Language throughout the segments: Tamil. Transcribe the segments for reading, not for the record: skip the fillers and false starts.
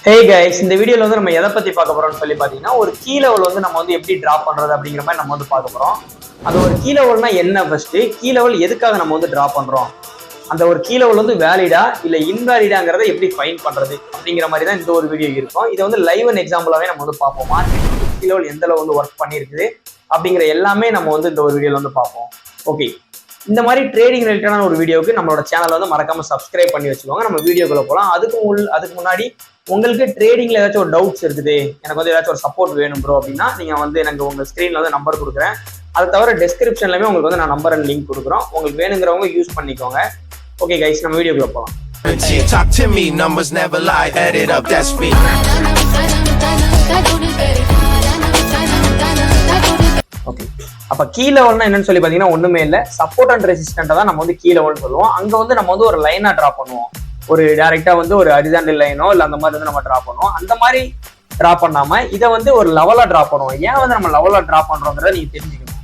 ஹே கைஸ், இந்த வீடியோல வந்து நம்ம எதை பத்தி பார்க்க போறோம்னு சொல்லி பாத்தீங்கன்னா, ஒரு கீ லெவல் வந்து நம்ம வந்து எப்படி டிராப் பண்றது அப்படிங்கிற மாதிரி நம்ம வந்து பார்க்க போறோம். அந்த ஒரு கீ லெவல்னா என்ன, ஃபர்ஸ்ட் கீ லெவல் எதுக்காக நம்ம வந்து டிராப் பண்றோம், அந்த ஒரு கீ லெவல் வந்து வேலிடா இல்ல இன்வேலிடாங்கிறத எப்படி ஃபைன் பண்றது அப்படிங்கிற மாதிரி தான் இந்த ஒரு வீடியோ இருக்கும். இதை வந்து லைவ் அண்ட் எக்ஸாம்பிளாவே நம்ம வந்து பார்ப்போம். மார்க்கெட் வந்து கீ லெவல் எந்த அளவு வந்து ஒர்க் பண்ணியிருக்குது அப்படிங்கிற எல்லாமே நம்ம வந்து இந்த ஒரு வீடியோல வந்து பார்ப்போம். ஓகே, இந்த மாதிரி ட்ரேடிங் ரிலேட்டடான ஒரு வீடியோக்கு நம்மளோட சேனல் வந்து மறக்காம சப்ஸ்கிரைப் பண்ணி வச்சுக்கோங்க. நம்ம வீடியோக்குள்ள போகலாம். அதுக்கு முன்னாடி உங்களுக்கு ட்ரேடிங்ல ஏதாச்சும் ஒரு டவுட்ஸ் இருக்குது, எனக்கு வந்து ஏதாச்சும் ஒரு சப்போர்ட் வேணும் ப்ரோ அப்படின்னா, நீங்க வந்து எனக்கு உங்க ஸ்கிரீன்ல வந்து நம்பர் கொடுக்குறேன். அதை தவிர டிஸ்கிரிப்ஷன்லயுமே உங்களுக்கு வந்து நான் நம்பர் அண்ட் லிங்க் கொடுக்குறோம். உங்களுக்கு வேணுங்கிறவங்க யூஸ் பண்ணிக்கோங்க. ஓகே கைஸ், நம்ம வீடியோக்குள்ள போகலாம். Talk to me, numbers never lie, add it up, that's me. Okay, அப்ப கீ லெவல்னா என்னன்னு சொல்லி பாத்தீங்கன்னா ஒண்ணுமே இல்ல, சப்போர்ட் அண்ட் ரெசிஸ்டன்ட் தான் நம்ம வந்து கீ லெவல்னு சொல்லுவோம். அங்க வந்து நம்ம வந்து ஒரு லைனா டிரா பண்ணுவோம், ஒரு டைரக்டா வந்து ஒரு ஹரிசாண்டல் லைனோ இல்ல அந்த மாதிரி வந்து நம்ம டிரா பண்ணுவோம். அந்த மாதிரி டிரா பண்ணாம இதை வந்து ஒரு லெவலா டிரா பண்ணுவோம். ஏன் வந்து நம்ம லெவலா டிரா பண்றோங்கிறத நீங்க தெரிஞ்சுக்கணும்.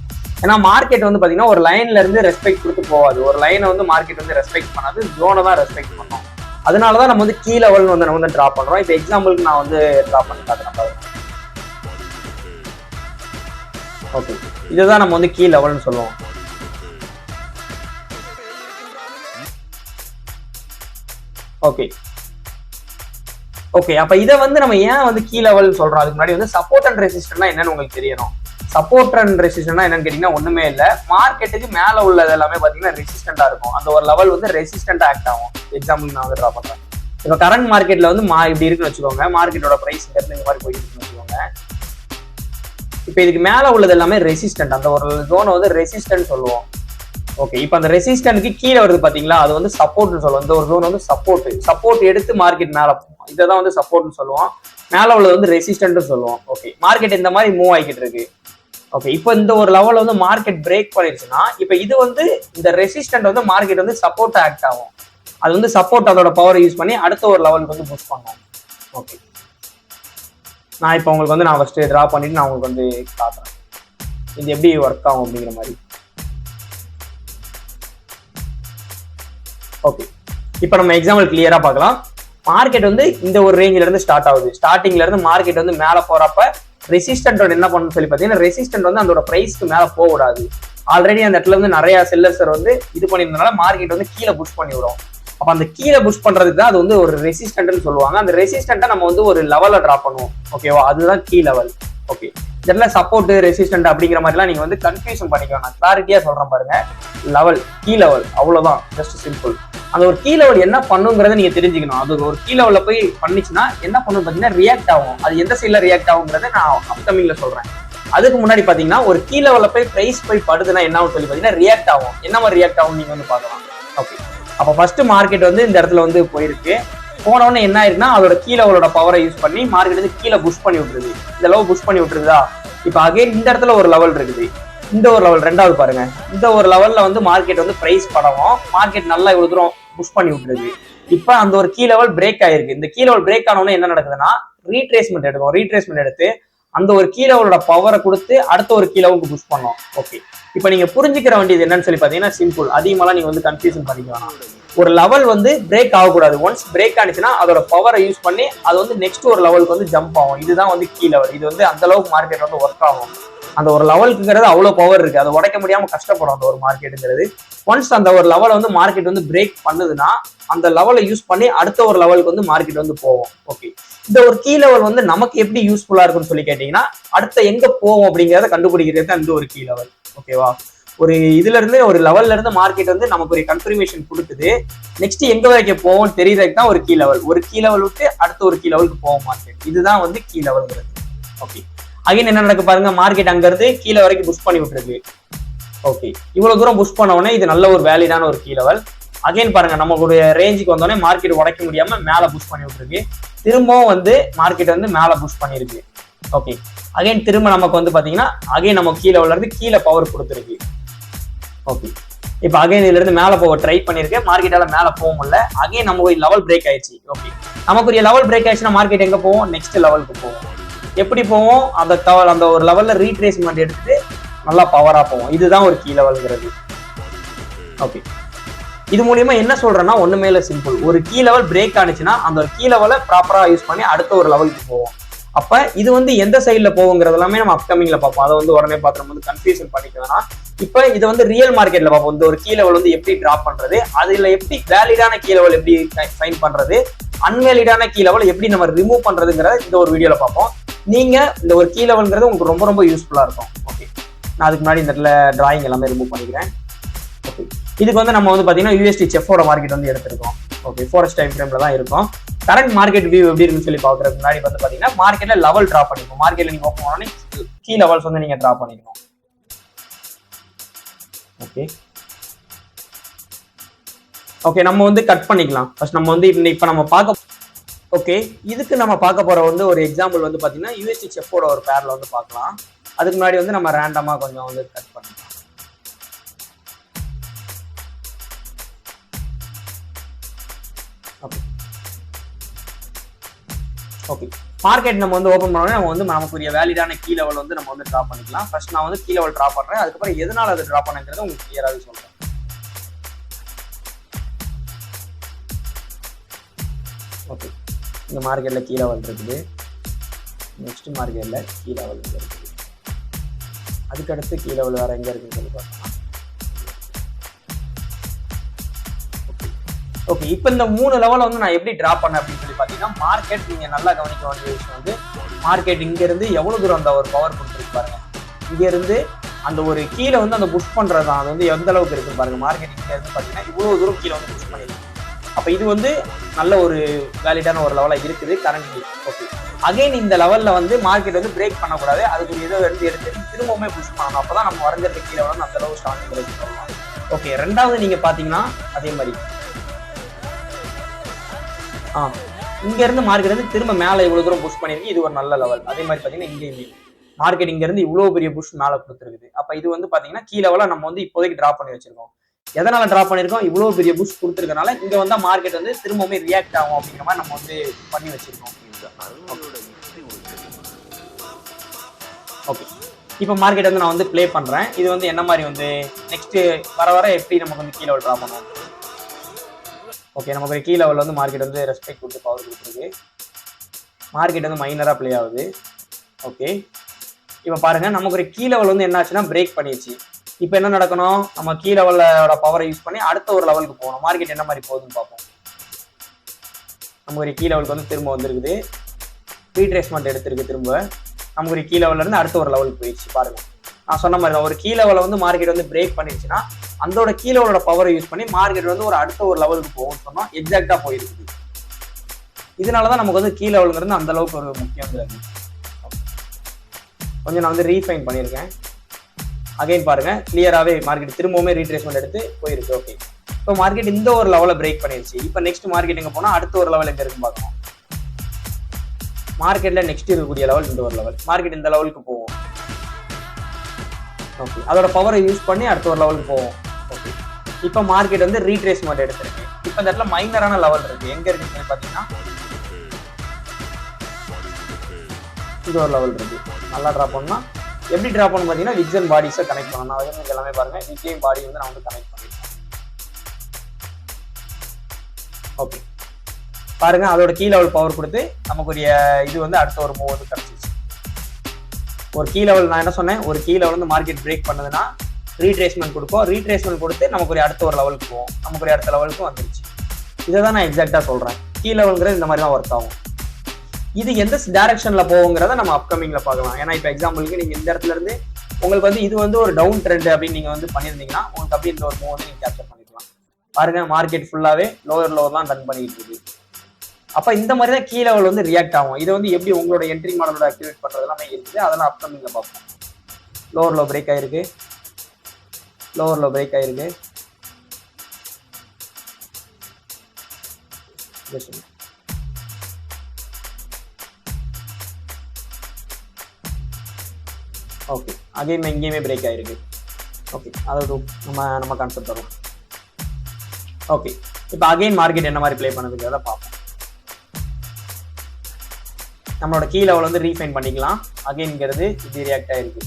ஏன்னா மார்க்கெட் வந்து பாத்தீங்கன்னா ஒரு லைன்ல இருந்து ரெஸ்பெக்ட் கொடுத்து போகாது. ஒரு லைனை வந்து மார்க்கெட் வந்து ரெஸ்பெக்ட் பண்ணாது, ஜோனை தான் ரெஸ்பெக்ட் பண்ணோம். அதனாலதான் நம்ம வந்து கீ லெவல் வந்து நம்ம வந்து டிரா பண்றோம். இப்போ எக்ஸாம்பிளுக்கு நான் வந்து டிரா பண்ணி காட்டுறேன் பாருங்க. ஓகே, இதுதான் நம்ம வந்து கீ லெவல்னு சொல்லுவோம். ஓகே ஓகே அப்ப இதை வந்து நம்ம ஏன் வந்து கீ லெவல் சொல்றோம், அதுக்கு முன்னாடி வந்து சப்போர்ட் அண்ட் ரெசிஸ்டன்ட்னா என்னன்னு உங்களுக்கு தெரியணும். சப்போர்ட் அண்ட் ரெசிஸ்டன்ட்னா என்னன்னு கேட்டீங்கன்னா ஒண்ணுமே இல்ல, மார்க்கெட்டுக்கு மேல உள்ளது எல்லாமே பாத்தீங்கன்னா ரெசிஸ்டண்டா இருக்கும். அந்த ஒரு லெவல் வந்து ரெசிஸ்டண்டா ஆக்ட் ஆகும். எக்ஸாம்பிள் நான் வந்து ட்ரா பண்றேன். இப்போ கரண்ட் மார்க்கெட்ல வந்து இப்படி இருக்குன்னு வச்சுக்கோங்க, மார்க்கெட்டோட பிரைஸ் இந்த மாதிரி போயிட்டு இருக்குன்னு வச்சுக்கோங்க. இப்போ இதுக்கு மேல உள்ளது எல்லாமே ரெசிஸ்டன்ட், அந்த ஒரு ஜோனை வந்து ரெசிஸ்டன்ட் சொல்லுவோம். ஓகே, இப்போ அந்த ரெசிஸ்டன்ட்க்கு கீழே வருது பாத்தீங்களா, அது வந்து சப்போர்ட்னு சொல்லுவோம். இந்த ஒரு ஜோன் வந்து சப்போர்ட் எடுத்து மார்க்கெட் மேல போகும், இதை தான் வந்து சப்போர்ட்னு சொல்லுவோம். மேல உள்ளது வந்து ரெசிஸ்டன்ட் சொல்லுவோம். ஓகே, மார்க்கெட் இந்த மாதிரி மூவ் ஆகிட்டு இருக்கு. ஓகே, இப்போ இந்த ஒரு லெவல் வந்து மார்க்கெட் பிரேக் பண்ணிருச்சுன்னா, இப்போ இது வந்து இந்த ரெசிஸ்டன்ட் வந்து மார்க்கெட் வந்து சப்போர்ட் ஆக்ட் ஆகும். அது வந்து சப்போர்ட் அதோட பவரை யூஸ் பண்ணி அடுத்த ஒரு லெவலுக்கு வந்து புஷ் பண்ணுவோம். ஓகே, நான் இப்போ உங்களுக்கு வந்து நான் ஃபர்ஸ்ட் டிரா பண்ணிட்டு நான் உங்களுக்கு வந்து காட்டுறேன் இது எப்படி ஒர்க் ஆகும் அப்படிங்கிற மாதிரி. ஓகே, இப்போ நம்ம எக்ஸாம்பிள் கிளியரா பார்க்கலாம். மார்க்கெட் வந்து இந்த ஒரு ரேஞ்சில இருந்து ஸ்டார்ட் ஆகுது. ஸ்டார்டிங்ல இருந்து மார்க்கெட் வந்து மேல போறப்ப ரெசிஸ்டன்டோட என்ன பண்ணணும்னு சொல்லி பார்த்தீங்கன்னா, ரெசிஸ்டன்ட் வந்து அதோட பிரைஸ்க்கு மேல போக கூடாது. ஆல்ரெடி அந்த இடத்துல வந்து நிறைய செல்லர்ஸ் வந்து இது பண்ணியிருந்தனால மார்க்கெட் வந்து கீழே புஷ் பண்ணி விடும். அப்ப அந்த கீழே புஷ் பண்றதுக்கு தான் அது வந்து ஒரு ரெசிஸ்டன்ட்னு சொல்லுவாங்க. அந்த ரெசிஸ்டன்ட்டை நம்ம வந்து ஒரு லெவல்ல டிரா பண்ணுவோம். ஓகேவா, அதுதான் கீ லெவல். ஓகே, இதெல்லாம் சப்போர்ட் ரெசிஸ்டன்ட் அப்படிங்கிற மாதிரிலாம் நீங்க வந்து கன்ஃபியூஷன் பண்ணிக்கலாம். நான் கிளாரிட்டியா சொல்றேன் பாருங்க. லெவல், கீ லெவல், அவ்வளவுதான், ஜஸ்ட் சிம்பிள். அந்த ஒரு கீ லெவல் என்ன பண்ணுங்கிறத நீங்க தெரிஞ்சுக்கணும். அது ஒரு கீ லெவல்ல போய் பண்ணிச்சுன்னா என்ன பண்ணும் பாத்தீங்கன்னா ரியாக்ட் ஆகும். அது எந்த சைட்ல ரியாக்ட் ஆகுங்கிறத நான் அப்கமிங்ல சொல்றேன். அதுக்கு முன்னாடி பாத்தீங்கன்னா ஒரு கீ லெவல்ல போய் பிரைஸ் போய் படுதுன்னா என்ன ஆகும் சொல்லி பாத்தீங்கன்னா ரியாக்ட் ஆகும். என்ன மாதிரி ரியாக்ட் ஆகும் நீங்க வந்து பார்க்கலாம். ஓகே, அப்ப ஃபர்ஸ்ட் மார்க்கெட் வந்து இந்த இடத்துல வந்து போயிருக்கு. போனவொடனே என்ன ஆயிருக்குன்னா அதோட கீ லெவலோட பவரை யூஸ் பண்ணி மார்க்கெட் வந்து கீழே புஷ் பண்ணி விட்டுருது. இந்த லெவல் புஷ் பண்ணி விட்டுருதா. இப்ப அகைன் இந்த இடத்துல ஒரு லெவல் இருக்குது, இந்த ஒரு லெவல் ரெண்டாவது பாருங்க. இந்த ஒரு லெவல்ல வந்து மார்க்கெட் வந்து பிரைஸ் படவும் மார்க்கெட் நல்லா இவ்வளவு தூரம் புஷ் பண்ணி விட்டுருது. இப்ப அந்த ஒரு கீ லெவல் பிரேக் ஆயிருக்கு. இந்த கீ லெவல் பிரேக் ஆனவொடனே என்ன நடக்குதுன்னா ரீட்ரேஸ்மெண்ட் எடுக்கும். ரீட்ரேஸ்மெண்ட் எடுத்து அந்த ஒரு கீ லெவலோட பவரை கொடுத்து அடுத்த ஒரு கீ லெவலுக்கு புஷ் பண்ணோம். ஓகே, இப்ப நீங்க புரிஞ்சுக்கிற வேண்டியது என்னன்னு சொல்லி பாத்தீங்கன்னா சிம்பிள். அதிகமாலாம் நீங்க வந்து கன்ஃபியூஷன் பண்ணிக்கலாம். ஒரு லெவல் வந்து பிரேக் ஆகக்கூடாது. ஒன்ஸ் பிரேக் ஆனிச்சுன்னா அதோட பவரை யூஸ் பண்ணி அது வந்து நெக்ஸ்ட் ஒரு லெவலுக்கு வந்து ஜம்ப் ஆகும். இதுதான் வந்து கீ லெவல். இது வந்து அந்த அளவுக்கு மார்க்கெட் வந்து ஒர்க் ஆகும். அந்த ஒரு லெவலுக்குங்கிறது அவ்வளவு பவர் இருக்கு, அதை உடைக்க முடியாம கஷ்டப்படும் அந்த ஒரு மார்க்கெட்டுங்கிறது. ஒன்ஸ் அந்த ஒரு லெவலை வந்து மார்க்கெட் வந்து பிரேக் பண்ணுதுன்னா அந்த லெவலை யூஸ் பண்ணி அடுத்த ஒரு லெவலுக்கு வந்து மார்க்கெட் வந்து போவோம். ஓகே, இந்த ஒரு கீ லெவல் வந்து நமக்கு எப்படி யூஸ்ஃபுல்லா இருக்குன்னு சொல்லி கேட்டீங்கன்னா, அடுத்த எங்க போவோம் அப்படிங்கிறத கண்டுபிடிக்கிறது தான் இந்த ஒரு கீ லெவல். ஓகேவா, ஒரு இதுல இருந்து ஒரு லெவல்ல இருந்து மார்க்கெட் வந்து நமக்கு ஒரு கன்ஃபர்மேஷன் கொடுக்குது. நெக்ஸ்ட் எங்க வரைக்கும் போவோம் தெரியறதுக்கு தான் ஒரு கீ லெவல். ஒரு கீ லெவல் விட்டு அடுத்த ஒரு கீ லெவலுக்கு போவோம் மார்க்கெட். இதுதான் வந்து கீ லெவல்ங்கிறது. ஓகே, அகைன் என்ன நடக்கு பாருங்க, மார்க்கெட் அங்க இருந்து கீழே வரைக்கும் புஷ் பண்ணி விட்டுருக்கு. ஓகே, இவ்வளவு தூரம் புஷ் பண்ண உடனே இது நல்ல ஒரு வேலிடான ஒரு கீ லெவல். அகைன் பாருங்க, நமக்கு ரேஞ்சுக்கு வந்தோடனே மார்க்கெட் உடைக்க முடியாம மேல புஷ் பண்ணி விட்டுருக்கு. திரும்பவும் வந்து மார்க்கெட் வந்து மேல புஷ் பண்ணிருக்கு. ஓகே, அகைன் திரும்ப நமக்கு வந்து பாத்தீங்கன்னா அகைன் நம்ம கீழே இருந்து கீழே பவர் கொடுத்துருக்கு. ஓகே, இப்ப அகைன் இதுல இருந்து மேல போக ட்ரை பண்ணிருக்கு, மார்க்கெட்டால மேல போக முடியல. அகைன் நமக்கு லெவல் பிரேக் ஆயிடுச்சு. ஓகே, நமக்குரிய லெவல் பிரேக் ஆயிடுச்சுன்னா மார்க்கெட் எங்க போவோம், நெக்ஸ்ட் லெவலுக்கு போவோம். எப்படி போவோம், அந்த ஒரு லெவல்ல ரீட்ரேஸ்மெண்ட் எடுத்துட்டு நல்லா பவரா போவோம். இதுதான் ஒரு கீ லெவல்ங்கிறது. ஓகே, இது மூலியமா என்ன சொல்றேன்னா ஒண்ணுமே இல்ல, சிம்பிள். ஒரு கீ லெவல் பிரேக் ஆனிச்சுன்னா அந்த ஒரு கீ லெவலை ப்ராப்பரா யூஸ் பண்ணி அடுத்த ஒரு லெவலுக்கு போவோம். அப்ப இது வந்து எந்த சைட்ல போகுங்கிறது எல்லாமே நம்ம அப்கமிங்ல பார்ப்போம். அதை வந்து உடனே பார்த்து நம்ம வந்து கன்ஃபியூஷன் பண்ணிக்க வேணாம். இப்ப இது வந்து ரியல் மார்க்கெட்ல பார்ப்போம். இந்த ஒரு கீ லெவல் வந்து எப்படி டிராப் பண்றது, அதுல எப்படி வேலிடான கீ லெவல் எப்படி ஃபைண்ட் பண்றது, அன்வேலிடான கீ லெவல் எப்படி நம்ம ரிமூவ் பண்றதுங்கிறத இந்த ஒரு வீடியோல பார்ப்போம். நீங்க இந்த ஒரு கீ லெவல்ங்கிறது உங்களுக்கு ரொம்ப ரொம்ப யூஸ்ஃபுல்லா இருக்கும். ஓகே, நான் அதுக்கு முன்னாடி இந்த இடத்துல டிராயிங் எல்லாமே ரிமூவ் பண்ணிக்கிறேன். ஓகே, இதுக்கு வந்து நம்ம வந்து பாத்தீங்கன்னா யூஎஸ்டி செஃபோட மார்க்கெட் வந்து எடுத்திருக்கோம். ஓகே, 4 டைம் ஃப்ரேம்ல தான் இருக்கும். கரண்ட் மார்க்கெட் வியூ எப்படி இருக்குன்னு சொல்லி பாக்குறதுக்கு முன்னாடி வந்து பாத்தீங்கன்னா மார்க்கெட்ல லெவல் டிரா பண்ணிக்கணும். மார்க்கெட்ல நீங்க ஓப்பன் பண்ணோன்னே கீ லெவல்ஸ் வந்து நீங்க டிரா பண்ணிக்கணும். ஓகே ஓகே, நம்ம வந்து கட் பண்ணிக்கலாம். ஃபர்ஸ்ட் நம்ம வந்து இப்ப நம்ம பார்க்க ஓகே, இதுக்கு நம்ம பார்க்க போற வந்து ஒரு எக்ஸாம்பிள் வந்து பாத்தீங்கன்னா யூஎஸ்டி செஃபோட ஒரு பேர்ல வந்து பார்க்கலாம். அதுக்கு முன்னாடி வந்து நம்ம ரேண்டமா கொஞ்சம் வந்து கட் பண்ணிக்கலாம். ஓகே, மார்க்கெட் நம்ம வந்து ஓபன் பண்ணோம்னா நம்ம வந்து நமக்குரிய வேலிடான கீ லெவல் வந்து நம்ம வந்து டிரா பண்ணிக்கலாம். ஃபர்ஸ்ட் நான் வந்து கீ லெவல் டிரா பண்றேன், அதுக்கப்புறம் எதனால அது டிரா பண்ணுங்கிறத உங்களுக்கு கிளியராவே சொல்றேன். ஓகே, இந்த மார்க்கெட்ல கீ லெவல் இருக்குது, நெக்ஸ்ட் மார்க்கெட்ல கீ லெவல் இருக்குது, அதுக்கடுத்து கீ லெவல் வேற எங்க இருக்குன்னு சொல்லி பார்க்கலாம். ஓகே, இப்போ இந்த 3 லெவலை வந்து நான் எப்படி டிரா பண்ணேன் அப்படின்னு சொல்லி பார்த்தீங்கன்னா, மார்க்கெட் நீங்க நல்லா கவனிக்க வேண்டிய விஷயம் வந்து மார்க்கெட் இங்க இருந்து எவ்வளவு தூரம் அந்த ஒரு பவர் கொடுத்துருக்கு பாருங்க. இங்க இருந்து அந்த ஒரு கீழே வந்து அந்த புஷ் பண்றது தான், அது வந்து எந்த அளவுக்கு இருக்கு பாருங்க. மார்க்கெட் இங்க இருந்து பார்த்தீங்கன்னா இவ்வளவு தூரம் கீழே வந்து புஷ் பண்ணிருக்கு. அப்ப இது வந்து நல்ல ஒரு வேலிடான ஒரு லெவலா இருக்குது கரண்ட்லி. ஓகே, அகைன் இந்த லெவல்ல வந்து மார்க்கெட் வந்து பிரேக் பண்ணக்கூடாது, அதுக்கு இதை வந்து எடுத்து திரும்பவுமே புஷ் பண்ணணும். அப்பதான் நம்ம வரைஞ்சிருக்க கீழே வந்து அந்த அளவு ஸ்ட்ராங் பண்ணலாம். ஓகே, ரெண்டாவது நீங்க பாத்தீங்கன்னா அதே மாதிரி இங்க இருந்து மார்க்கெட் வந்து திரும்ப மேல இவ்வளவு தூரம் புஷ் பண்ணிருக்கு, இது ஒரு நல்ல லெவல். அதே மாதிரி பாத்தீங்கன்னா இங்கேயுமே மார்க்கெட் இங்க இருந்து இவ்வளவு பெரிய புஷ் மேல கொடுத்துருக்குது. அப்ப இது வந்து பாத்தீங்கன்னா கீ லெவலா நம்ம வந்து இப்போதைக்கு டிரா பண்ணி வச்சிருக்கோம். எதனால டிரா பண்ணிருக்கோம், இவ்வளவு பெரிய புஷ் கொடுத்துருக்கனால இங்க வந்தா மார்க்கெட் வந்து திரும்பவுமே ரியாக்ட் ஆகும் அப்படிங்கிற மாதிரி நம்ம வந்து பண்ணி வச்சிருக்கோம். ஓகே, இப்போ மார்க்கெட் வந்து நான் வந்து பிளே பண்றேன். இது வந்து என்ன மாதிரி வந்து நெக்ஸ்ட் வர வர எப்படி நமக்கு வந்து கீ லெவல் டிரா பண்ணுவோம். ஓகே, நமக்கு கீ லெவல் வந்து மார்க்கெட் வந்து ரெஸ்பெக்ட் கொடுத்து பவர் கொடுத்துருக்கு. மார்க்கெட் வந்து மைனரா பிளே ஆகுது. ஓகே, இப்போ பாருங்க நமக்கு ஒரு கீ லெவல் வந்து என்ன ஆச்சுன்னா பிரேக் பண்ணிடுச்சு. இப்போ என்ன நடக்கணும், நம்ம கீ லெவலோட பவரை யூஸ் பண்ணி அடுத்த ஒரு லெவலுக்கு போகணும். மார்க்கெட் என்ன மாதிரி போகுதுன்னு பார்ப்போம். நமக்கு ஒரு கீ லெவலுக்கு வந்து திரும்ப வந்துருக்குது, ரீட்ரேஸ்மெண்ட் எடுத்திருக்கு. திரும்ப நமக்கு ஒரு கீ லெவல்ல இருந்து அடுத்த ஒரு லெவலுக்கு போயிடுச்சு. பாருங்க, நான் சொன்ன மாதிரி தான், ஒரு கீ லெவலை வந்து மார்க்கெட் வந்து பிரேக் பண்ணிடுச்சுன்னா அதோட கீ லெவலோட பவரை யூஸ் பண்ணி மார்க்கெட் வந்து ஒரு அடுத்த ஒரு லெவலுக்கு போகும்னு சொன்னோம். எக்ஸாக்டா போயிருக்குது. இதனாலதான் நமக்கு வந்து கீ லெவலுங்கிறது அந்த அளவுக்கு ஒரு முக்கியம். கொஞ்சம் நான் வந்து ரீஃபைன் பண்ணியிருக்கேன். அகைன் பாருங்க, கிளியராகவே மார்க்கெட் திரும்பவுமே ரீட்ரேஸ்மெண்ட் எடுத்து போயிருக்கு. ஓகே, இப்போ மார்க்கெட் இந்த ஒரு லெவலை பிரேக் பண்ணிருச்சு. இப்போ நெக்ஸ்ட் மார்க்கெட் எங்க போனா அடுத்த ஒரு லெவல் எங்க இருக்குன்னு பார்க்கணும். மார்க்கெட்ல நெக்ஸ்ட் இருக்கக்கூடிய லெவல் இந்த ஒரு லெவல். மார்க்கெட் இந்த லெவலுக்கு போவோம். ஓகே, அதோட பவரை யூஸ் பண்ணி அடுத்த ஒரு லெவலுக்கு போவோம். ஓகே, இப்போ மார்க்கெட் வந்து ரீட்ரேஸ்மெண்ட் எடுத்திருக்கு. இப்போ இந்த இடத்துல மைனரான லெவல் இருக்கு. எங்க இருக்குன்னு பாத்தீங்கன்னா இது ஒரு லெவல் இருக்கு. நல்லா டிரா பண்ணா எப்படி டிரா பண்ணணும் பாத்தீங்கன்னா விக்ஸ் பாடிஸை கனெக்ட் பண்ணணும். நான் வந்து எல்லாமே பாருங்க, விக்ஸையும் பாடி வந்து நான் வந்து கனெக்ட் பண்ணிருக்கேன். ஓகே, பாருங்க அதோட கீ லெவல் பவர் கொடுத்து நமக்கு இது வந்து அடுத்த ஒரு மூவ் வந்து கிடைச்சிச்சு. ஒரு கீ லெவல் நான் என்ன சொன்னேன், ஒரு கீ லெவல் வந்து மார்க்கெட் பிரேக் பண்ணுதுன்னா ரீட்ரேஸ்மெண்ட் கொடுக்கும். ரீட்ரேஸ்மெண்ட் கொடுத்து நமக்கு ஒரு அடுத்த ஒரு லெவலுக்கு போவோம். நமக்கு ஒரு அடுத்த லெவலுக்கு வந்துருச்சு. இதை தான் நான் எக்ஸாக்டா சொல்றேன். கீ லெவல்ங்கிறது இந்த மாதிரி தான் ஒர்க் ஆகும். இது எந்த டைரக்ஷன்ல போகுங்கிறத நம்ம அப்கமிங்ல பார்க்கலாம். ஏன்னா இப்போ எக்ஸாம்பிளுக்கு நீங்க இந்த இடத்துல இருந்து உங்களுக்கு வந்து இது வந்து ஒரு டவுன் ட்ரெண்ட் அப்படின்னு நீங்க வந்து பண்ணியிருந்தீங்கன்னா உங்களுக்கு அப்படி இந்த ஒரு மூவ் வந்து நீங்க கேப்சர் பண்ணிக்கலாம். பாருங்க, மார்க்கெட் ஃபுல்லாவே லோவர் தான் ரன் பண்ணிட்டு இருக்கு. அப்ப இந்த மாதிரி தான் கீ லெவல் வந்து ரியாக்ட் ஆகும். இதை வந்து எப்படி உங்களோட என்ட்ரி மாடலோட ஆக்டிவேட் பண்றது எல்லாமே இருக்குது. அதெல்லாம் அப்கமிங்ல பார்ப்போம். லோவர் லோ பிரேக் ஆயிருக்கு, லோவர் லோ பிரேக் ஆயிருக்கு. ஓகே, அகைன் எங்கேயுமே பிரேக் ஆயிருக்கு. ஓகே, அதாவது நம்ம கான்செப்ட் வரும். ஓகே, இப்போ அகைன் மார்க்கெட் என்ன மாதிரி பிளே பண்ணுதுங்கிறத பார்ப்போம். நம்மளோட கீ லெவல் வந்து ரீஃபைன் பண்ணிக்கலாம். அகைன்ங்கிறது இது ரியாக்ட் ஆயிருக்கு.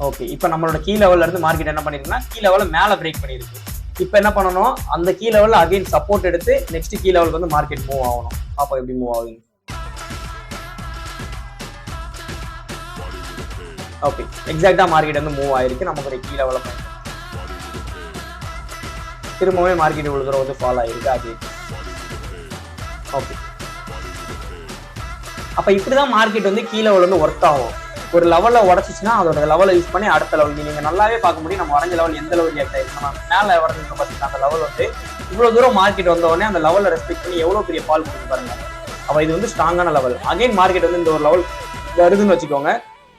ஓகே, இப்போ நம்மளோட கீ லெவல்ல இருந்து மார்க்கெட் என்ன பண்ணிருக்குன்னா கீ லெவல்ல மேல பிரேக் பண்ணிருக்கு. இப்போ என்ன பண்ணணும், அந்த கீ லெவல்ல அகைன் சப்போர்ட் எடுத்து நெக்ஸ்ட் கீ லெவலுக்கு வந்து மார்க்கெட் மூவ் ஆகணும். அப்போ எப்படி மூவ் ஆகுது? ஓகே, எக்ஸாக்டா மார்க்கெட் வந்து மூவ் ஆயிருக்கு. நமக்கு ஒரு கீ லெவல்ல திரும்பவே மார்க்கெட் இவ்வளவு தூரம் வந்து ஃபால் ஆயிருக்கு. அது ஓகே, அப்ப இப்படிதான் மார்க்கெட் வந்து கீ லெவல் வந்து ஒர்க் ஆகும். ஒரு லெவல்ல உடச்சிச்சுன்னா அதோட லெவலை யூஸ் பண்ணி அடுத்த லெவல் நீங்க நல்லாவே பார்க்க முடியும். நம்ம வரைஞ்ச லெவல் எந்த லெவல் ரியாக்ட் ஆயிருக்கு, நம்ம மேல வரைஞ்சிருக்க பார்த்தீங்கன்னா அந்த லெவல் வந்து இவ்வளவு தூரம் மார்க்கெட் வந்த உடனே அந்த லெவலை ரெஸ்பெக்ட் பண்ணி எவ்வளவு பெரிய ஃபால் கொடுத்து பாருங்க. அப்ப இது வந்து ஸ்ட்ராங்கான லெவல். அகைன் மார்க்கெட் வந்து இந்த ஒரு லெவல் வருதுன்னு வச்சுக்கோங்க,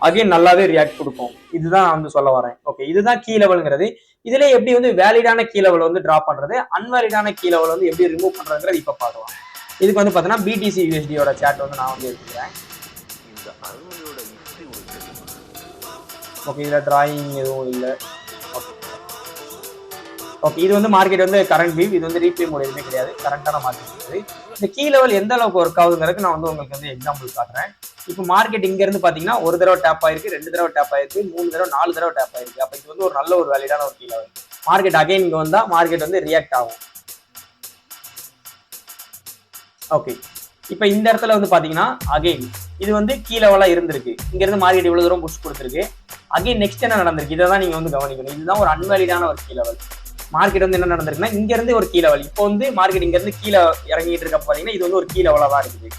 அகைன் நல்லாவே ரியாக்ட் கொடுக்கும். இதுதான் நான் வந்து சொல்ல வரேன். ஓகே, இதுதான் கீ லெவல்ங்கிறது. இதுல எப்படி வந்து வேலிடான கீ லெவல் வந்து டிரா பண்றது, அன்வேலிடான கீ லெவல் வந்து எப்படி ரிமூவ் பண்றதுங்கிறது இப்ப பார்க்கலாம். இதுக்கு வந்து பாத்தீங்கன்னா BTC USDயோட சார்ட் வந்து நான் வந்து எடுத்துக்கிறேன். ஓகே, இதுல டிராயிங் எதுவும் இல்லை. ஓகே, இது வந்து மார்க்கெட் வந்து கரண்ட் வியூ, இது வந்து ரீப்ளே மோட் எதுவுமே கிடையாது, கரண்டான மார்க்கெட் இருக்குது. இந்த கீ லெவல் எந்த அளவுக்கு ஒர்க் ஆகுதுங்கிறதுக்கு நான் வந்து உங்களுக்கு வந்து எக்ஸாம்பிள் காட்டுறேன். இப்போ மார்க்கெட் இங்க இருந்து பாத்தீங்கன்னா ஒரு தடவை டேப் ஆயிருக்கு, 2 தடவை டேப் ஆயிருக்கு, 3 தடவை 4 தடவை டேப் ஆயிருக்கு. அப்ப இது வந்து ஒரு நல்ல ஒரு வேலிடான ஒரு கீ லெவல். மார்க்கெட் அகைன் இங்க வந்தா மார்க்கெட் வந்து ரியாக்ட் ஆகும். ஓகே, இப்போ இந்த இடத்துல வந்து பாத்தீங்கன்னா அகைன் இது வந்து கீ லெவலா இருந்திருக்கு. இங்க இருந்து மார்க்கெட் இவ்வளவு தூரம் புஷ் கொடுத்திருக்கு. அகைன் நெக்ஸ்ட் என்ன நடந்திருக்கு, இதை தான் நீங்க வந்து கவனிக்கணும். இதுதான் ஒரு அன்வேலிடான ஒரு கீ லெவல். மார்க்கெட் வந்து என்ன நடந்திருக்குன்னா இங்க இருந்து ஒரு கீ லெவல், இப்போ வந்து மார்க்கெட் இங்க இருந்து கீழே இறங்கிட்டு இருக்க பாத்தீங்கன்னா இது வந்து ஒரு கீ லெவலா தான் இருக்குது.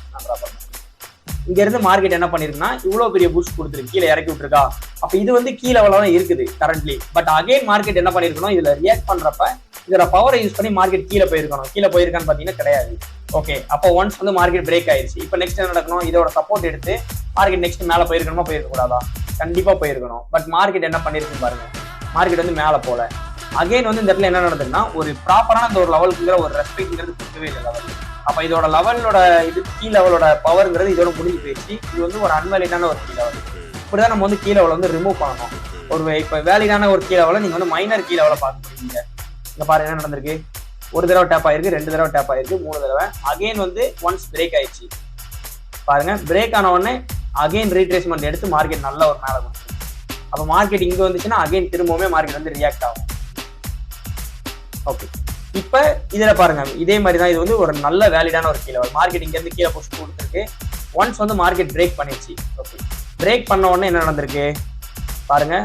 இங்க இருந்து மார்க்கெட் என்ன பண்ணிருக்குன்னா இவ்வளவு பெரிய பூஸ்ட் கொடுத்துருக்கு, கீழே இறக்கி விட்டுருக்கா. அப்ப இது வந்து கீ லெவலா தான் இருக்குது கரண்ட்லி. பட் அகைன் மார்க்கெட் என்ன பண்ணிருக்கணும், இதுல ரியாக்ட் பண்றப்ப இதோட பவரை யூஸ் பண்ணி மார்க்கெட் கீழே போயிருக்கணும். கீழே போயிருக்கான்னு பாத்தீங்கன்னா கிடையாது. ஓகே, அப்போ ஒன்ஸ் வந்து மார்க்கெட் பிரேக் ஆயிருச்சு. இப்போ நெக்ஸ்ட் என்ன நடக்கணும், இதோட சப்போர்ட் எடுத்து மார்க்கெட் நெக்ஸ்ட் மேல போயிருக்கணுமா, போயிருக்க கூடாதா? கண்டிப்பா போயிருக்கணும். பட் மார்க்கெட் என்ன பண்ணிருக்கு பாருங்க, மார்க்கெட் வந்து மேல போல. அகைன் வந்து இந்த இடத்துல என்ன நடந்ததுன்னா ஒரு ப்ராப்பரான இந்த ஒரு லெவலுக்குங்கிற ஒரு ரெஸ்பெக்ட்ங்கிறது கொடுக்கவே இல்லை லெவல். அப்ப இதோட லெவலோட இது கீ லெவலோட பவர்ங்கிறது இதோட முடிஞ்சு போயிடுச்சு. இது வந்து ஒரு அன்வேலிடான ஒரு கீ லெவல். இப்படிதான் நம்ம வந்து கீ லெவல் வந்து ரிமூவ் பண்ணணும். ஒரு இப்ப வேலிடான ஒரு கீ லெவலை நீங்க வந்து மைனர் கீ லெவலை பார்க்க முடியுங்க. இங்க பாருங்க என்ன நடந்திருக்கு, ஒரு தடவை டேப் ஆயிருக்கு, 2 தடவை டேப் ஆயிருக்கு, 3 தடவை. அகைன் வந்து ஒன்ஸ் பிரேக் ஆயிடுச்சு. பாருங்க, பிரேக் ஆன உடனே அகைன் ரீட்ரேஸ்மெண்ட் எடுத்து மார்க்கெட் நல்ல ஒரு மேல கொடுத்து, அப்ப மார்க்கெட் இங்க வந்துச்சுன்னா அகைன் திரும்பவுமே மார்க்கெட் வந்து ரியாக்ட் ஆகும். ஓகே, இப்ப இதுல பாருங்க இதே மாதிரி தான். இது வந்து ஒரு நல்ல வேலிடான ஒரு கீ லெவல். மார்க்கெட் இங்க இருந்து கீழே புஷ் கொடுத்துருக்கு. ஒன்ஸ் வந்து மார்க்கெட் பிரேக் பண்ணிடுச்சு. ஓகே, பிரேக் பண்ண உடனே என்ன நடந்திருக்கு பாருங்க,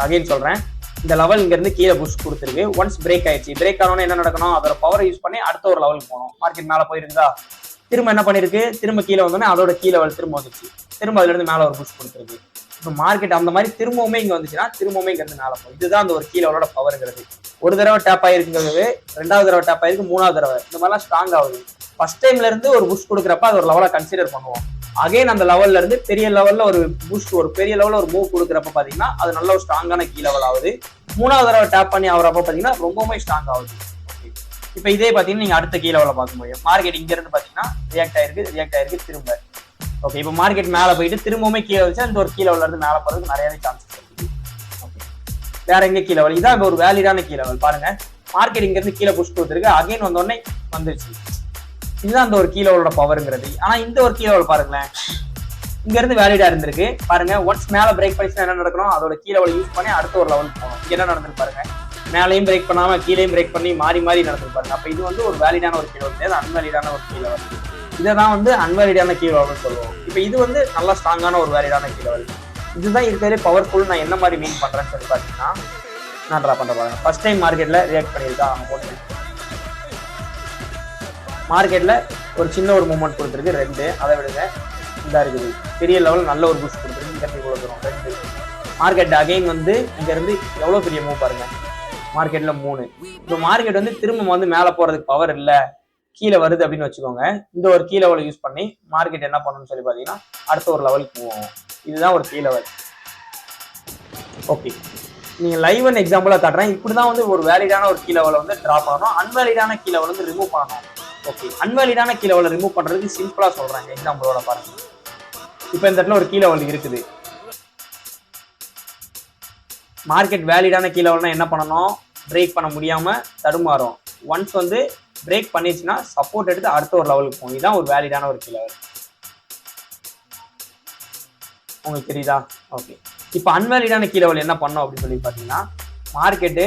அகைன் சொல்றேன், இந்த லெவல் இங்க இருந்து கீழே புஷ் கொடுத்துருக்கு. ஒன்ஸ் பிரேக் ஆயிடுச்சு. பிரேக் ஆனோன்னு என்ன நடக்கணும், அதோட பவரை யூஸ் பண்ணி அடுத்த ஒரு லெவலுக்கு போகணும். மார்க்கெட் மேல போயிருந்தா திரும்ப என்ன பண்ணிருக்கு, திரும்ப கீழே வந்தோடனே அதோட கீ லெவல் திரும்ப வந்துச்சு. திரும்ப அதுல இருந்து மேல ஒரு புஷ் கொடுத்துருக்கு. இப்போ மார்க்கெட் அந்த மாதிரி திரும்பவுமே இங்க வந்துச்சுன்னா திரும்பவுமே இங்க இருந்து மேல போகும். இதுதான் அந்த ஒரு கீ லெவலோட பவர்ங்கிறது. ஒரு தடவை டேப் ஆயிருக்குங்கிறது, 2வது தடவை டேப் ஆயிருக்கு, 3வது தடவை, இந்த மாதிரிலாம் ஸ்ட்ராங் ஆகுது. ஃபர்ஸ்ட் டைம்ல இருந்து ஒரு புஷ் கொடுக்குறப்ப அது ஒரு லெவலை கன்சிடர் பண்ணுவோம். அகைன் அந்த லெவல்ல இருந்து பெரிய லெவல்ல ஒரு பூஸ்ட், ஒரு பெரிய லெவல்ல ஒரு மூவ் கொடுக்குறப்ப பாத்தீங்கன்னா அது நல்ல ஒரு ஸ்ட்ராங்கான கீ லெவல் ஆகுது. 3வது தடவை டேப் பண்ணி ஆகுறப்ப பாத்தீங்கன்னா ரொம்பவுமே ஸ்ட்ராங் ஆகுது. இப்ப இதே பாத்தீங்கன்னா நீங்க அடுத்த கீ லெவல பார்க்க முடியும். மார்க்கெட் இங்க இருந்து பாத்தீங்கன்னா ரியாக்ட் ஆயிருக்கு திரும்ப. ஓகே, இப்ப மார்க்கெட் மேல போயிட்டு திரும்பவுமே கீழே வச்சு அந்த ஒரு கீ லெவல்ல இருந்து மேல போறதுக்கு நிறையவே சான்சஸ் இருக்கு. வேற எங்க கீ லெவல், இதான் ஒரு வேலிடான கீ லெவல். பாருங்க, மார்க்கெட் இங்க இருந்து கீழே புஷ் கொடுத்துருக்கு, அகைன் வந்த உடனே வந்துருச்சு. இதுதான் அந்த ஒரு கீ லெவலோட பவர்ங்கிறது. ஆனா இந்த ஒரு கீ லெவல் பாருங்களேன், இங்க இருந்து வேலிடா இருந்திருக்கு. பாருங்க, ஒன்ஸ் மேல பிரேக் பண்ணிச்சுன்னா என்ன நடக்கணும், அதோட கீ லெவல் யூஸ் பண்ணி அடுத்த ஒரு லெவலுக்கு போகணும். இங்க என்ன நடந்திருக்கு பாருங்க, மேலையும் பிரேக் பண்ணாம கீழையும் பிரேக் பண்ணி மாறி மாறி நடந்திருக்கு பாருங்க. அப்ப இது வந்து ஒரு வேலிடான ஒரு கீ லெவல் கிடையாது, அன்வேலிடான ஒரு கீ லெவல். இதான் வந்து அன்வேலிடான கீ லெவல்னு சொல்லுவோம். இப்ப இது வந்து நல்லா ஸ்ட்ராங்கான ஒரு வேலிடான கீ லெவல். இதுதான் இருக்கிறதே பவர்ஃபுல். நான் என்ன மாதிரி மீன் பண்றேன்னு சொல்லி பாத்தீங்கன்னா நான் ட்ரா பண்ற பாருங்க. ஃபர்ஸ்ட் டைம் மார்க்கெட்ல ரியாக்ட் பண்ணியிருக்கா, மார்க்கெட்ல ஒரு சின்ன ஒரு மூவ்மெண்ட் கொடுத்துருக்கு 2, அதை விடுங்க இதா இருக்குது. பெரிய லெவல் நல்ல ஒரு பூஸ்ட் கொடுத்துருக்கு. இங்க இவ்வளவு தூரம் 2. மார்க்கெட் அகைன் வந்து இங்க இருந்து எவ்வளவு பெரிய மூவ் பாருங்க, மார்க்கெட்ல 3. இப்போ மார்க்கெட் வந்து திரும்ப வந்து மேல போறதுக்கு பவர் இல்ல, கீழே வருது அப்படின்னு வச்சுக்கோங்க. இந்த ஒரு கீ லெவலை யூஸ் பண்ணி மார்க்கெட் என்ன பண்ணணும்னு சொல்லி பாத்தீங்கன்னா அடுத்த ஒரு லெவலுக்கு போவோம். இதுதான் ஒரு கீ லெவல். ஓகே, நீங்க லைவ் அண்ட் எக்ஸாம்பிளா காட்டுறேன். இப்படிதான் வந்து ஒரு வேலிடான ஒரு கீ லெவலை வந்து டிரா பண்ணணும், அன்வேலிடான கீ லெவல் வந்து ரிமூவ் பண்ணணும். ஓகே, அன்வேலிடான கீ லெவலை ரிமூவ் பண்றதுக்கு சிம்பிளா சொல்றேன், எக்ஸாம்பிளோட பாருங்க. இப்போ இந்த இடத்துல ஒரு கீ லெவல் இருக்குது. மார்க்கெட் வேலிடான கீ லெவல்னா என்ன பண்ணணும், பிரேக் பண்ண முடியாம தடுமாறும். ஒன்ஸ் வந்து பிரேக் பண்ணிச்சுன்னா சப்போர்ட் எடுத்து அடுத்த ஒரு லெவலுக்கு போகும். இதுதான் ஒரு வேலிடான ஒரு கீ லெவல். உங்களுக்கு தெரியுதா? ஓகே. இப்போ அன்வேலிடான கீ லெவல் என்ன பண்ணோம் அப்படின்னு சொல்லி பார்த்தீங்கன்னா, மார்க்கெட்டு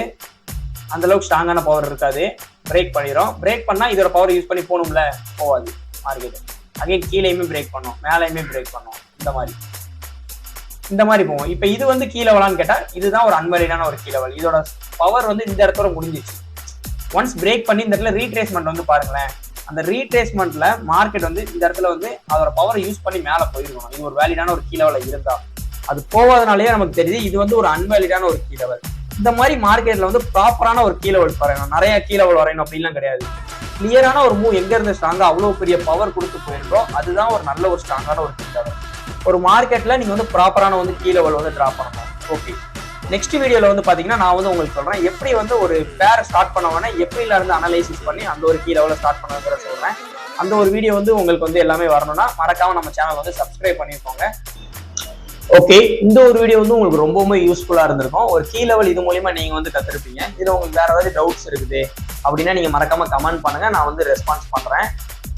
அந்த அளவுக்கு ஸ்ட்ராங்கான பவர் இருக்காது, பிரேக் பண்ணிடும். பிரேக் பண்ணா இதோட பவர் யூஸ் பண்ணி போகணும்ல, போகாது மார்க்கெட். அகைன் கீழேயுமே பிரேக் பண்ணும், மேலேயுமே பிரேக் பண்ணும், இந்த மாதிரி போகும். இப்போ இது வந்து கீ லெவலான்னு கேட்டா இதுதான் ஒரு அன்வேலிடான ஒரு கீ லெவல். இதோட பவர் வந்து இந்த இடத்துல முடிஞ்சிச்சு. ஒன்ஸ் பிரேக் பண்ணி இந்த இடத்துல ரீட்ரேஸ்மெண்ட் வந்து பாருங்களேன், அந்த ரீட்ரேஸ்மெண்ட்ல மார்க்கெட் வந்து இந்த இடத்துல வந்து அதோட பவரை யூஸ் பண்ணி மேலே போயிருக்கணும். இது ஒரு வேலிடான ஒரு கீ லெவல இருந்தா, அது போவாதனாலேயே நமக்கு தெரியுது இது வந்து ஒரு அன்வேலிடான ஒரு கீ லெவல். இந்த மாதிரி மார்க்கெட்ல வந்து ப்ராப்பரான ஒரு கீ லெவல் வரையணும், நிறைய கீ லெவல் வரையணும் அப்படின்லாம் கிடையாது. கிளியரான ஒரு மூவ் எங்க இருந்து ஸ்ட்ராங்கா அவ்வளவு பெரிய பவர் கொடுத்து போயிருக்கோம், அதுதான் ஒரு நல்ல ஒரு ஸ்ட்ராங்கான ஒரு கீ லெவல். ஒரு மார்க்கெட்ல நீங்க வந்து ப்ராப்பரான வந்து கீ லெவல் வந்து டிரா பண்ணணும். ஓகே, நெக்ஸ்ட் வீடியோல வந்து பாத்தீங்கன்னா நான் வந்து உங்களுக்கு சொல்றேன் எப்படி வந்து ஒரு பேர் ஸ்டார்ட் பண்ணவொடனே எப்படில இருந்து அனலைசிஸ் பண்ணி அந்த ஒரு கீ லெவல ஸ்டார்ட் பண்ணணுங்கிற சொல்றேன். அந்த ஒரு வீடியோ வந்து உங்களுக்கு வந்து எல்லாமே வரணும்னா மறக்காம நம்ம சேனல் வந்து சப்ஸ்கிரைப் பண்ணிருக்கோங்க. ஓகே, இந்த ஒரு வீடியோ வந்து உங்களுக்கு ரொம்பவுமே யூஸ்ஃபுல்லா இருந்திருக்கும். ஒரு கீ லெவல் இது மூலியமா நீங்க வந்து கத்துருப்பீங்க. இதுல உங்களுக்கு வேற ஏதாவது டவுட்ஸ் இருக்குது அப்படின்னா நீங்க மறக்காம கமெண்ட் பண்ணுங்க, நான் வந்து ரெஸ்பான்ஸ் பண்றேன்.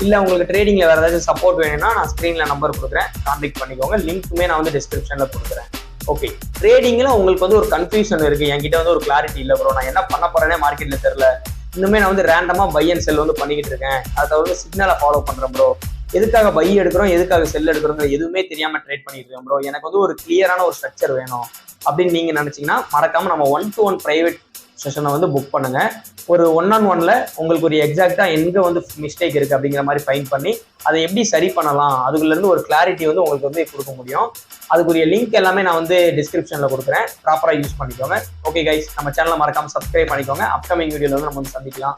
இல்ல உங்களுக்கு ட்ரேடிங்ல வேற ஏதாவது சப்போர்ட் வேணும்னா நான் ஸ்கிரீன்ல நம்பர் கொடுக்குறேன், கான்டாக்ட் பண்ணிக்கோங்க. லிங்க்குமே நான் வந்து டிஸ்கிரிப்ஷன்ல கொடுக்குறேன். ஓகே, ட்ரேடிங்ல உங்களுக்கு வந்து ஒரு கன்ஃபியூஷன் இருக்கு, என்கிட்ட வந்து ஒரு கிளாரிட்டி இல்ல ப்ரோ, நான் என்ன பண்ண போறேனே மார்க்கெட்ல தெரியல, இன்னுமே நான் வந்து ரேண்டமா பை அண்ட் செல் வந்து பண்ணிக்கிட்டு இருக்கேன், அதை வந்து சிக்னலை ஃபாலோ பண்றேன் ப்ரோ, எதுக்காக பை எடுக்கிறோம் எதுக்காக செல் எடுக்கிறோம் எதுவுமே தெரியாம ட்ரேட் பண்ணிட்டு இருக்கேன் ப்ரோ, எனக்கு வந்து ஒரு கிளியரான ஒரு ஸ்ட்ரக்சர் வேணும் அப்படின்னு நீங்க நினைச்சீங்கன்னா மறக்காம நம்ம 1-to-1 பிரைவேட் செஷனை வந்து புக் பண்ணுங்க. ஒரு 1-on-1ல உங்களுக்கு ஒரு எக்ஸாக்டா எங்க வந்து மிஸ்டேக் இருக்கு அப்படிங்கிற மாதிரி ஃபைண்ட் பண்ணி அதை எப்படி சரி பண்ணலாம், அதுக்குள்ள இருந்து ஒரு கிளாரிட்டி வந்து உங்களுக்கு வந்து கொடுக்க முடியும். அதுக்குரிய லிங்க் எல்லாமே நான் வந்து டிஸ்கிரிப்ஷன்ல கொடுக்குறேன், ப்ராப்பரா யூஸ் பண்ணிக்கோங்க. ஓகே கைஸ், நம்ம சேனலை மறக்காம சப்ஸ்கிரைப் பண்ணிக்கோங்க. அப்கமிங் வீடியோல வந்து நம்ம வந்து சந்திக்கலாம்.